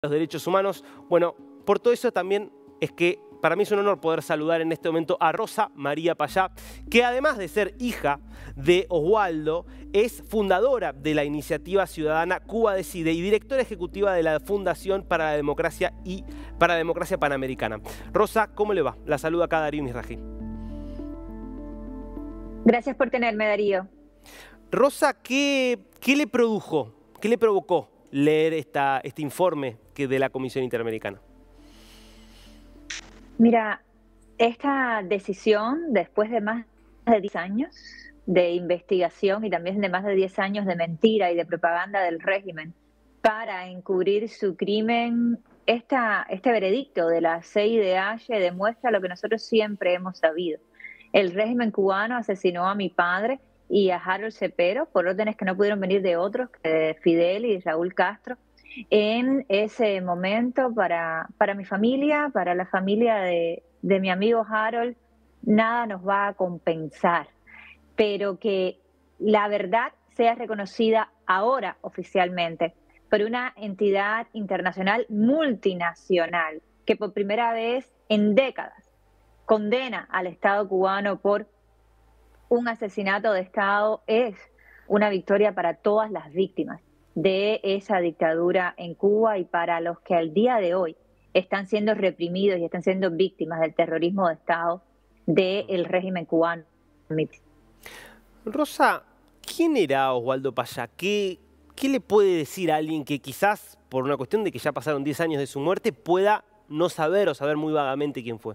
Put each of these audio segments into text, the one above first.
los derechos humanos. Bueno, por todo eso también es que para mí es un honor poder saludar en este momento a Rosa María Payá, que además de ser hija de Oswaldo, es fundadora de la iniciativa ciudadana Cuba Decide y directora ejecutiva de la Fundación para la Democracia y para la Democracia Panamericana. Rosa, ¿cómo le va? La saluda acá Darío Misraji. Gracias por tenerme, Darío. Rosa, ¿qué le produjo, qué le provocó leer este informe de la Comisión Interamericana? Mira, esta decisión, después de más de 10 años de investigación y también de más de 10 años de mentira y de propaganda del régimen para encubrir su crimen, este veredicto de la CIDH demuestra lo que nosotros siempre hemos sabido. El régimen cubano asesinó a mi padre y a Harold Cepero por órdenes que no pudieron venir de otros, que de Fidel y Raúl Castro, en ese momento para mi familia, para la familia de mi amigo Harold. Nada nos va a compensar, pero que la verdad sea reconocida ahora oficialmente por una entidad internacional multinacional que por primera vez en décadas condena al Estado cubano por un asesinato de Estado es una victoria para todas las víctimas de esa dictadura en Cuba y para los que al día de hoy están siendo reprimidos y están siendo víctimas del terrorismo de Estado del régimen cubano. Rosa, ¿quién era Oswaldo Payá? ¿Qué le puede decir a alguien que quizás, por una cuestión de que ya pasaron 10 años de su muerte, pueda no saber o saber muy vagamente quién fue?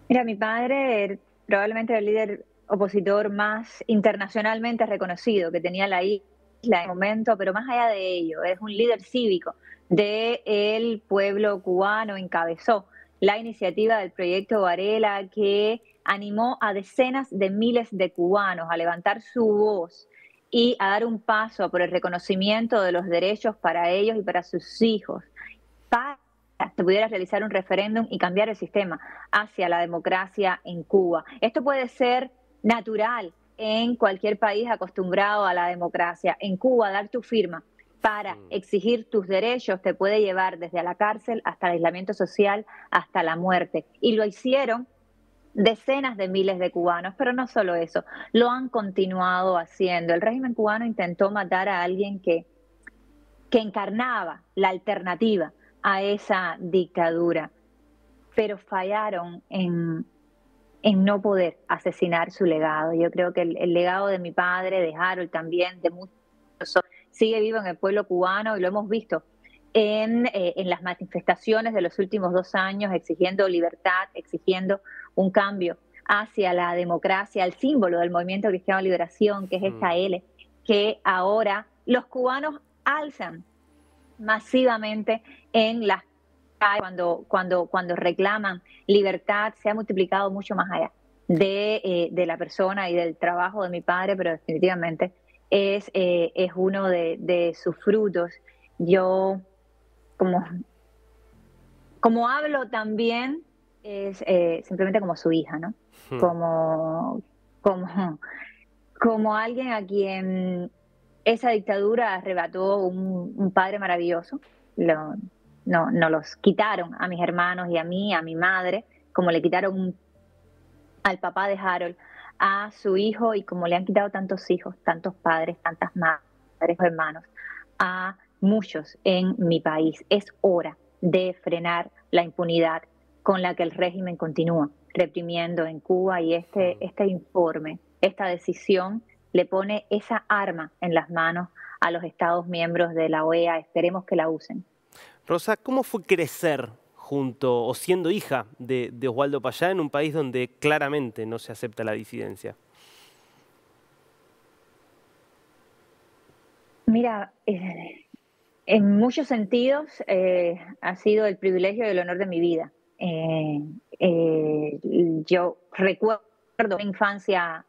Mira, mi padre probablemente el líder opositor más internacionalmente reconocido que tenía la isla en el momento, pero más allá de ello, es un líder cívico del pueblo cubano, encabezó la iniciativa del Proyecto Varela que animó a decenas de miles de cubanos a levantar su voz y a dar un paso por el reconocimiento de los derechos para ellos y para sus hijos, para que se pudiera realizar un referéndum y cambiar el sistema hacia la democracia en Cuba. Esto puede ser natural en cualquier país acostumbrado a la democracia. En Cuba, dar tu firma para exigir tus derechos te puede llevar desde la cárcel hasta el aislamiento social, hasta la muerte. Y lo hicieron decenas de miles de cubanos, pero no solo eso, lo han continuado haciendo. El régimen cubano intentó matar a alguien que encarnaba la alternativa a esa dictadura, pero fallaron en no poder asesinar su legado. Yo creo que el legado de mi padre, de Harold también, de muchos, sigue vivo en el pueblo cubano y lo hemos visto en las manifestaciones de los últimos 2 años, exigiendo libertad, exigiendo un cambio hacia la democracia, el símbolo del Movimiento Cristiano de Liberación, que es esta L, que ahora los cubanos alzan masivamente en las calles cuando reclaman libertad. Se ha multiplicado mucho más allá de la persona y del trabajo de mi padre, pero definitivamente es uno de sus frutos. Yo, como hablo también, es simplemente como su hija, ¿no? Como alguien a quien esa dictadura arrebató un padre maravilloso. No los quitaron a mis hermanos y a mí, a mi madre, como le quitaron al papá de Harold a su hijo y como le han quitado tantos hijos, tantos padres, tantas madres, hermanos, a muchos en mi país. Es hora de frenar la impunidad con la que el régimen continúa reprimiendo en Cuba y este informe, esta decisión le pone esa arma en las manos a los Estados miembros de la OEA. Esperemos que la usen. Rosa, ¿cómo fue crecer junto o siendo hija de Oswaldo Payá en un país donde claramente no se acepta la disidencia? Mira, en muchos sentidos ha sido el privilegio y el honor de mi vida. Yo recuerdo una infancia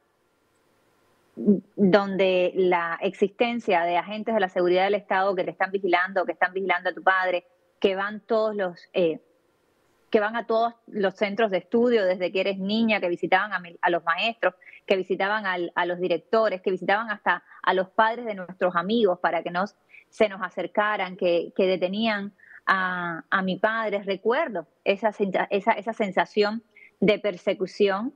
donde la existencia de agentes de la seguridad del Estado que te están vigilando, que están vigilando a tu padre, que van a todos los centros de estudio desde que eres niña, que visitaban a los maestros, que visitaban a los directores, que visitaban hasta a los padres de nuestros amigos para que nos se nos acercaran, que detenían a mi padre. Recuerdo esa sensación de persecución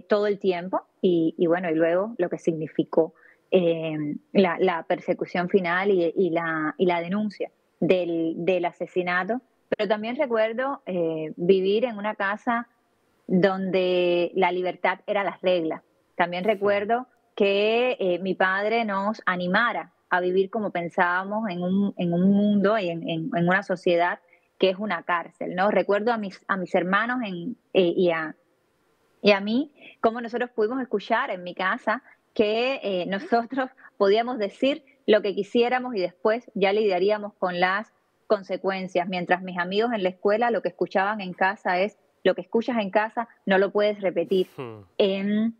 todo el tiempo y bueno, y luego lo que significó la persecución final y la denuncia del asesinato. Pero también recuerdo vivir en una casa donde la libertad era la regla. También recuerdo que mi padre nos animara a vivir como pensábamos en un mundo y en una sociedad que es una cárcel, ¿no? Recuerdo a mis hermanos y a mí, cómo nosotros pudimos escuchar en mi casa que nosotros podíamos decir lo que quisiéramos y después ya lidiaríamos con las consecuencias, mientras mis amigos en la escuela lo que escuchaban en casa es lo que escuchas en casa no lo puedes repetir en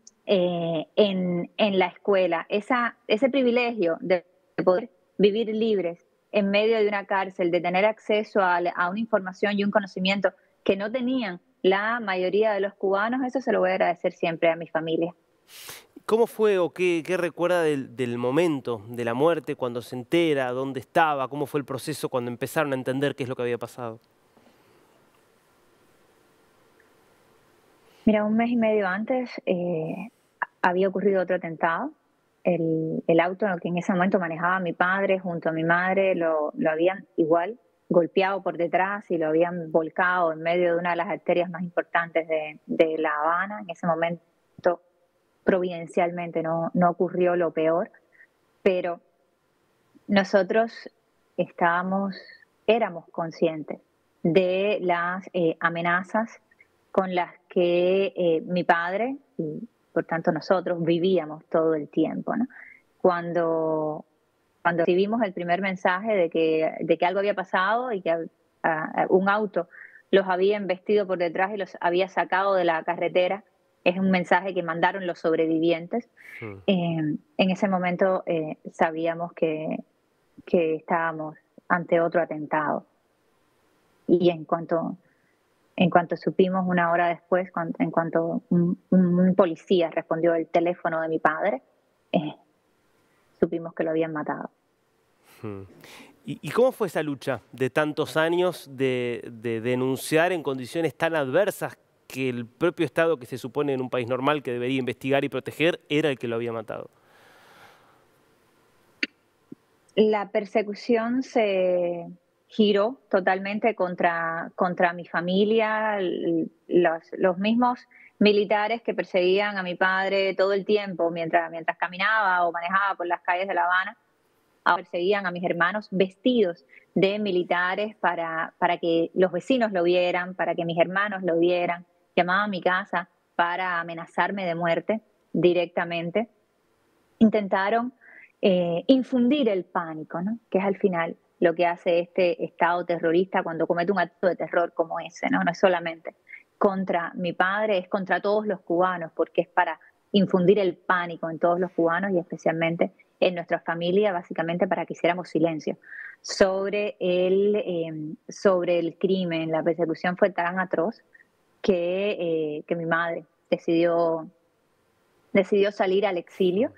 la escuela. Ese privilegio de poder vivir libres en medio de una cárcel, de tener acceso a una información y un conocimiento que no tenían la mayoría de los cubanos, eso se lo voy a agradecer siempre a mi familia. ¿Cómo fue o qué recuerda del momento de la muerte, cuando se entera, dónde estaba, cómo fue el proceso cuando empezaron a entender qué es lo que había pasado? Mira, un mes y medio antes había ocurrido otro atentado. El auto que en ese momento manejaba mi padre junto a mi madre lo habían igual golpeado por detrás y lo habían volcado en medio de una de las arterias más importantes de La Habana. En ese momento, providencialmente, no ocurrió lo peor, pero nosotros éramos conscientes de las amenazas con las que mi padre y por tanto nosotros vivíamos todo el tiempo, ¿no? Cuando recibimos el primer mensaje de que algo había pasado y que un auto los había embestido por detrás y los había sacado de la carretera, es un mensaje que mandaron los sobrevivientes. En ese momento sabíamos que estábamos ante otro atentado. Y en cuanto supimos una hora después, en cuanto un policía respondió el teléfono de mi padre, supimos que lo habían matado. ¿Y cómo fue esa lucha de tantos años de denunciar en condiciones tan adversas que el propio Estado, que se supone en un país normal que debería investigar y proteger, era el que lo había matado? La persecución se giró totalmente contra mi familia, los mismos militares que perseguían a mi padre todo el tiempo mientras caminaba o manejaba por las calles de La Habana, ahora perseguían a mis hermanos vestidos de militares para que los vecinos lo vieran, para que mis hermanos lo vieran, llamaban a mi casa para amenazarme de muerte directamente. Intentaron infundir el pánico, ¿no? Que es al final lo que hace este Estado terrorista cuando comete un acto de terror como ese, ¿no? No es solamente contra mi padre, es contra todos los cubanos, porque es para infundir el pánico en todos los cubanos y especialmente en nuestra familia, básicamente para que hiciéramos silencio sobre el crimen. La persecución fue tan atroz que mi madre decidió salir al exilio.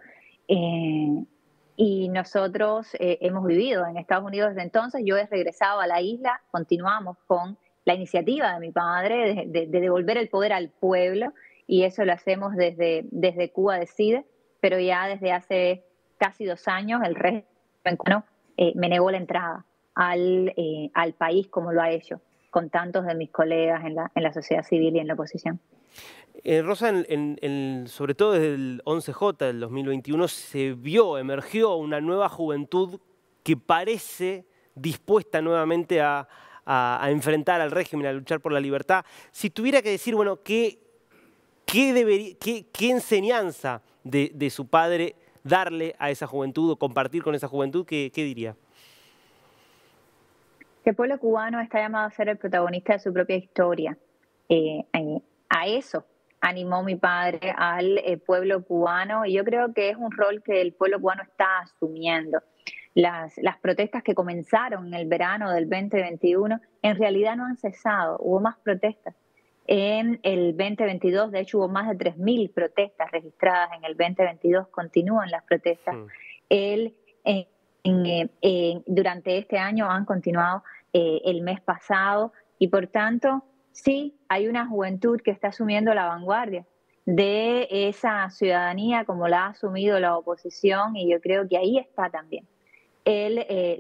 Y nosotros hemos vivido en Estados Unidos desde entonces. Yo he regresado a la isla, continuamos con la iniciativa de mi padre de devolver el poder al pueblo, y eso lo hacemos desde Cuba Decide, pero ya desde hace casi 2 años el régimen cubano me negó la entrada al país como lo ha hecho con tantos de mis colegas en la sociedad civil y en la oposición. Rosa, sobre todo desde el 11J del 2021 emergió una nueva juventud que parece dispuesta nuevamente a enfrentar al régimen, a luchar por la libertad. Si tuviera que decir, bueno, ¿qué enseñanza de su padre darle a esa juventud o compartir con esa juventud, qué diría? Que el pueblo cubano está llamado a ser el protagonista de su propia historia. A eso animó mi padre al pueblo cubano, y yo creo que es un rol que el pueblo cubano está asumiendo. Las protestas que comenzaron en el verano del 2021 en realidad no han cesado, hubo más protestas en el 2022, de hecho hubo más de 3.000 protestas registradas en el 2022, continúan las protestas. El durante este año, han continuado el mes pasado y por tanto, sí, hay una juventud que está asumiendo la vanguardia de esa ciudadanía como la ha asumido la oposición y yo creo que ahí está también el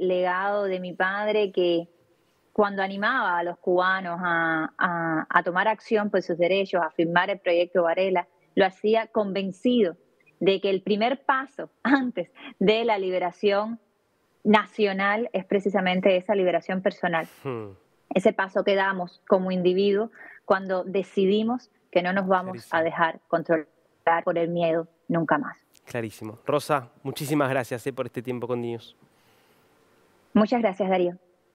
legado de mi padre que cuando animaba a los cubanos a tomar acción por sus derechos, a firmar el proyecto Varela, lo hacía convencido de que el primer paso antes de la liberación nacional es precisamente esa liberación personal. Hmm, Ese paso que damos como individuo cuando decidimos que no nos vamos a clarísimo, dejar controlar por el miedo nunca más. clarísimo. Rosa, muchísimas gracias por este tiempo con News. Muchas gracias, Darío.